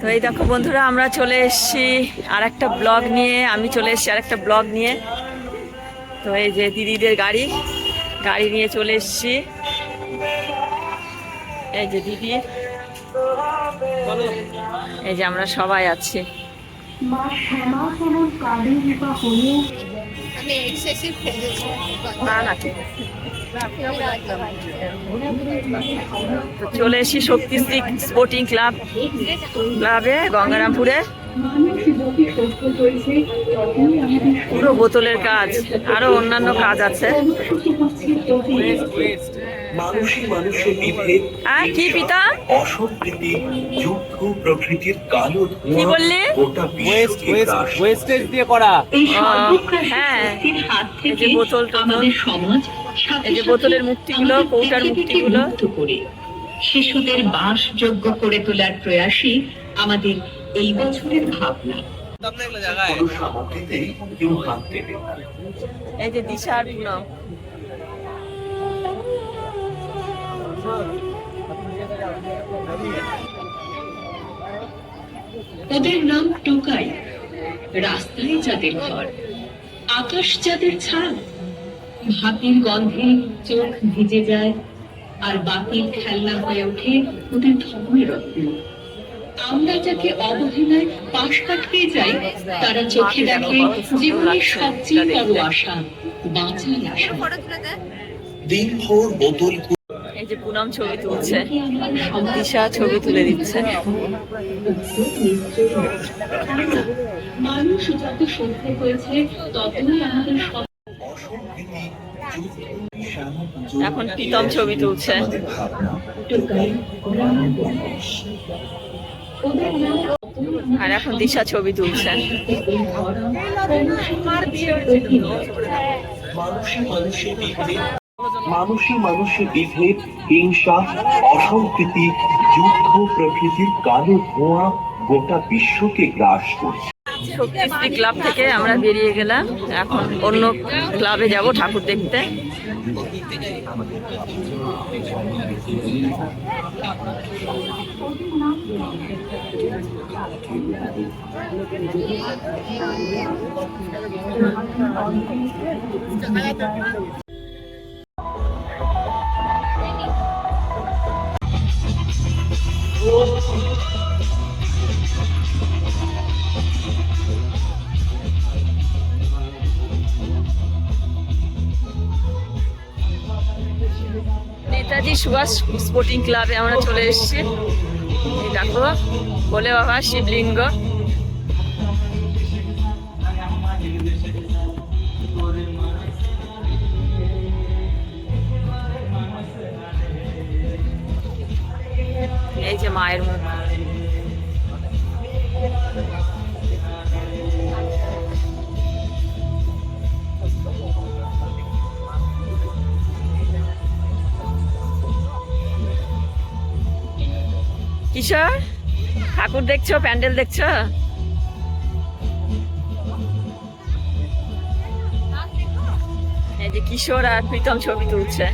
তো এই দেখো বন্ধুরা, আমরা চলে এসেছি আর একটা ব্লগ নিয়ে। আমি চলে এসেছি আর একটা ব্লগ নিয়ে। তো এই যে দিদিদের গাড়ি নিয়ে চলে এসেছি। এই যে দিদি, এই যে আমরা সবাই আছি। তো চলে এসেছি শক্তিশ্রী স্পোর্টিং ক্লাবে গঙ্গারামপুরে। পুরো বোতলের কাজ, আরো অন্যান্য কাজ আছে। কি পিতা অসম্প্রীতি যুদ্ধ প্রকৃতির কালো কি বললি? ওয়েস্টেজ দিয়ে করা। হ্যাঁ, এই যে বোতল সমাজ, এই যে বোতলের মুক্তিগুলো, কৌটার মুক্তিগুলো শিশুদের বাসযোগ্য করে তোলার প্রয়াসই আমাদের এই বছরের ভাবনা। এই যে দিশার পুনম, ওদের নাম টোকাই। রাস্তায় যাদের ঘর, আকাশ যাদের ছাদ, ভাতির গন্ধে চোখ ভিজে যায়, আর বাতির খেলনা হয়ে ওঠে ওদের ধর্মের রত্ন। আমরা যাকে অবহেলায় পাশ কাটিয়ে যাই, তারা চোখে দেখে জীবনের সবচেয়ে বড় আশা, বাঁচার আশা। দিনভর বোতল। এই যে পুনম ছবি তুলছে, দিশা ছবি তুলে দিচ্ছে। মানুষ যত সভ্য হয়েছে ততই আমাদের এখন প্রীতম ছবি তুলছে। আর এখন দিশা ছবি তুলছে। মানুষে মানুষে বিভেদ, হিংসা, অসম্প্রীতি, যুদ্ধ প্রকৃতির কালো ধোঁয়া গোটা বিশ্বকে গ্রাস করছে। শক্তিশ্রী ক্লাব থেকে আমরা বেরিয়ে গেলাম, এখন অন্য ক্লাবে যাব ঠাকুর দেখতে। নেতাজি সুভাষ স্পোর্টিং ক্লাবে আমরা চলে এসেছি। এই দেখো ভোলে বাবা শিবলিঙ্গ। এই যে মায়ের মুখ। কিশোর, ঠাকুর দেখছো, প্যান্ডেল দেখছো? এই যে কিশোর আর প্রীতম ছবি তুলছে।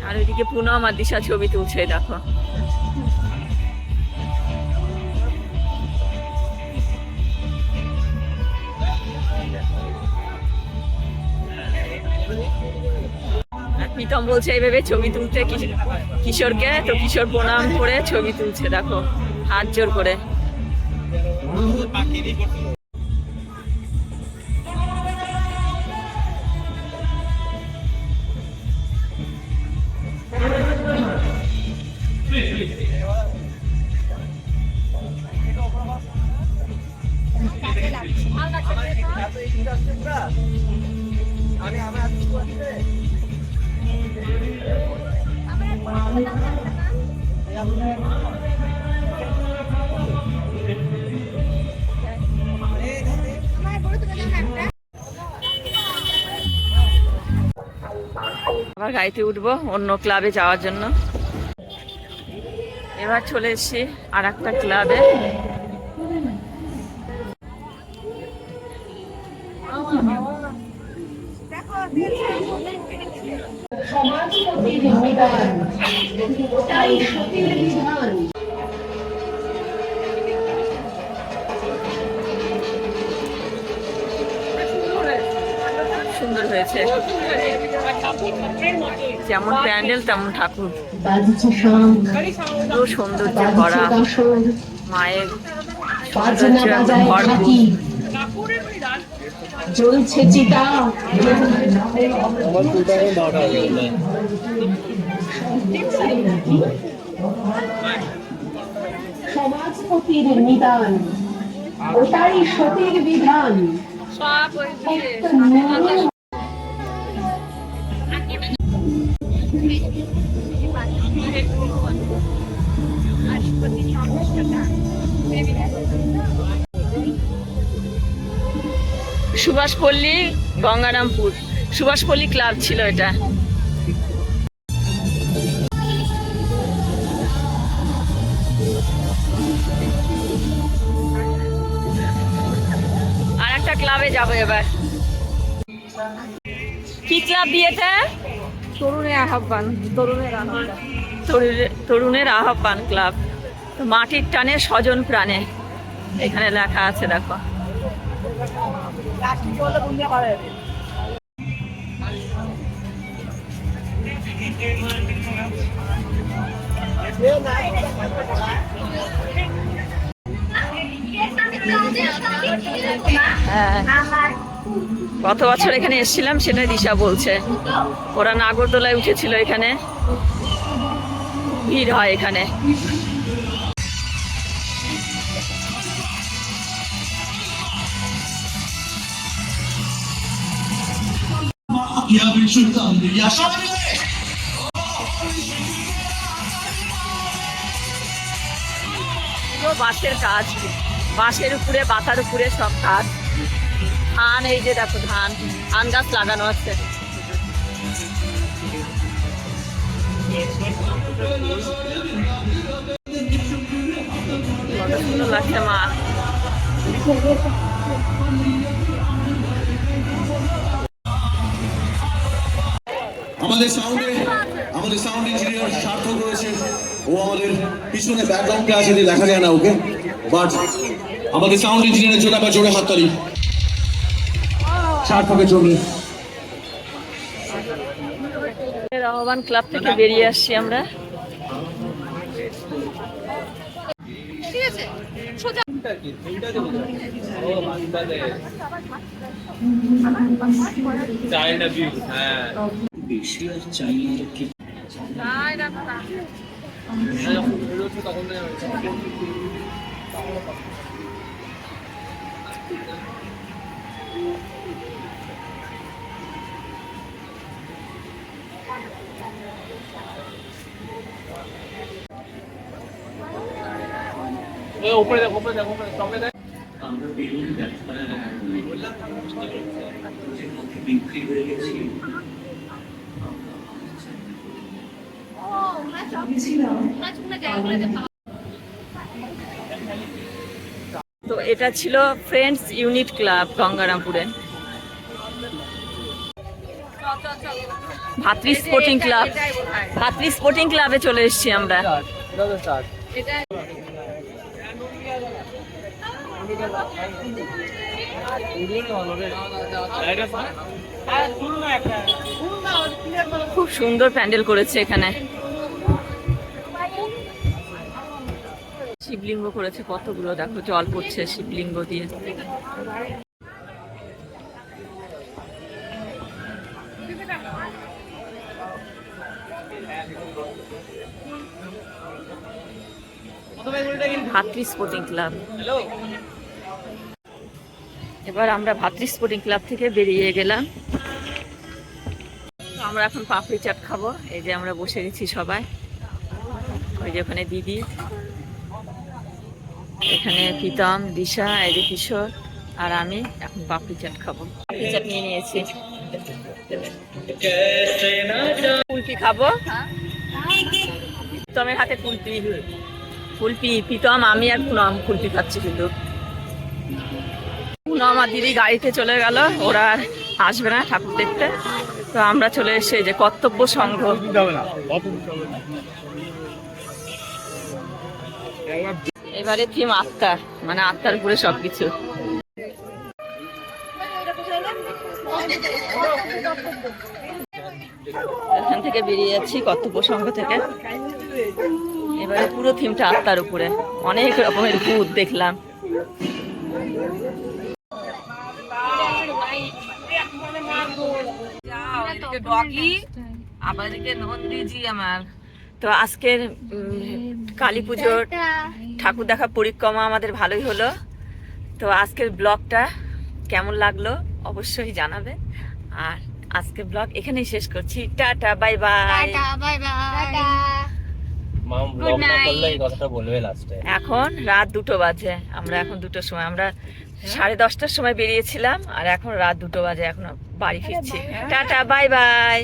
আর ওইদিকে পুনম আর দিশা ছবি তুলছে, দেখো। প্রীতম বলছে এইভাবে ছবি তুলতে কিশোরকে, তো কিশোর প্রণাম করে ছবি তুলছে, দেখো হাত জোর করে। আবার গাড়িতে উঠবো অন্য ক্লাবে যাওয়ার জন্য। এবার চলে এসেছি আর একটা ক্লাবে। সমাজপতির নিদান, ওটাই সতীর বিধান। সুন্দর হয়েছে, যেমন প্যান্ডেল তেমন ঠাকুর, বাজছে শঙ্খ, পুরো সৌন্দর্যে বাজছে ভরা, কাসর, মায়ের বাজনা সৌন্দর্যে বাজায় ভরপুর। ঢাকি, জ্বলছে চিতা। আমার পুরোটা এখন 12টা হয়ে গেল। সমাজপতির নিদান, ওটাই সতীর বিধান। সুভাষপল্লী, গঙ্গারামপুর সুভাষপল্লী ক্লাব ছিল এটা। আর একটা ক্লাবে যাবো এবার। কি ক্লাব দিয়েছে? তরুণের আহ্বান, তরুণের আহ্বান ক্লাব। তো মাটির টানে স্বজন প্রাণে, এখানে লেখা আছে দেখো। হ্যাঁ, গত বছর এখানে এসেছিলাম, সেটা দিশা বলছে। ওরা নাগরদোলায় উঠেছিল, এখানে ভিড় হয় এখানে। পুরো বাঁশের কাজ, বাঁশের উপরে, বাতার উপরে সব কাজ। ধান, এই যে দেখো ধান গাছ লাগানো আছে। কত সুন্দর লাগছে মা। আমাদের সাউন্ড ইঞ্জিনিয়ার সার্থক রয়েছে, ও আমাদের পিছনে ব্যাকগ্রাউন্ডে আছে, যে দেখা যায় না ওকে, বাট আমাদের সাউন্ড ইঞ্জিনিয়ারের জন্য আবার জোরে হাততালি সার্থকের জন্য। রহমান ক্লাব থেকে বেরিয়ে আসছি আমরা। চাইল্ড অ্যাবিউজ, হ্যাঁ। যখন বেরোচ্ছে তখন তো উপরে দেখ, উপরে দেখ, উপরে সামনে দেখ। আমরা বেলুন বিক্রি হয়ে গেছি। তো এটা ছিল ফ্রেন্ডস ইউনিট ক্লাব গঙ্গারামপুরে। ভাতৃ স্পোর্টিং ক্লাব, ভাতৃ স্পোর্টিং ক্লাবে চলে এসেছি আমরা। খুব সুন্দর প্যান্ডেল করেছে এখানে, শিবলিঙ্গ করেছে কতগুলো, দেখো জল পড়ছে শিবলিঙ্গ দিয়ে। ভাতৃ স্পোর্টিং ক্লাব। এবার আমরা ভাতৃ স্পোর্টিং ক্লাব থেকে বেরিয়ে গেলাম। আমরা এখন পাপড়ি চাট খাবো। এই যে আমরা বসে গেছি সবাই, ওই যে ওখানে দিদি, এখানে প্রীতম, দিশা, এই যে কিশোর আর আমি এখন পাপড়ি চাট খাবো। পাপড়ি চাট নিয়ে নিয়েছি, কুলপি খাবো। প্রীতমের হাতে কুলপি, কুলপি প্রীতম, আমি আর পুনম কুলপি খাচ্ছি শুধু। তখনও আমার দিদি গাড়িতে চলে গেল, ওরা আর আসবে না ঠাকুর দেখতে। তো আমরা চলে এসেছি এই যে কর্তব্য সংঘ। এবারে থিম আত্মা, মানে আত্মার উপরে সবকিছু। এখান থেকে বেরিয়ে যাচ্ছি কর্তব্য সংঘ থেকে। এবারে পুরো থিমটা আত্মার উপরে, অনেক রকমের ভূত দেখলাম। আবার এদিকে নন্দীজি আমার। তো আজকের কালী পুজোর ঠাকুর দেখা পরিক্রমা আমাদের ভালোই হলো। তো আজকের ব্লগটা কেমন লাগলো অবশ্যই জানাবে। আর আজকের ব্লগ এখানেই শেষ করছি। Tata, bye bye. মাম ব্লগ না করলে এই কথাটা বলবে লাস্টে। এখন রাত 2টো বাজে, আমরা এখন 2টোর সময়, আমরা 10:30টার সময় বেরিয়েছিলাম আর এখন রাত 2টো বাজে, এখন বাড়ি ফিরছি। Tata, bye by.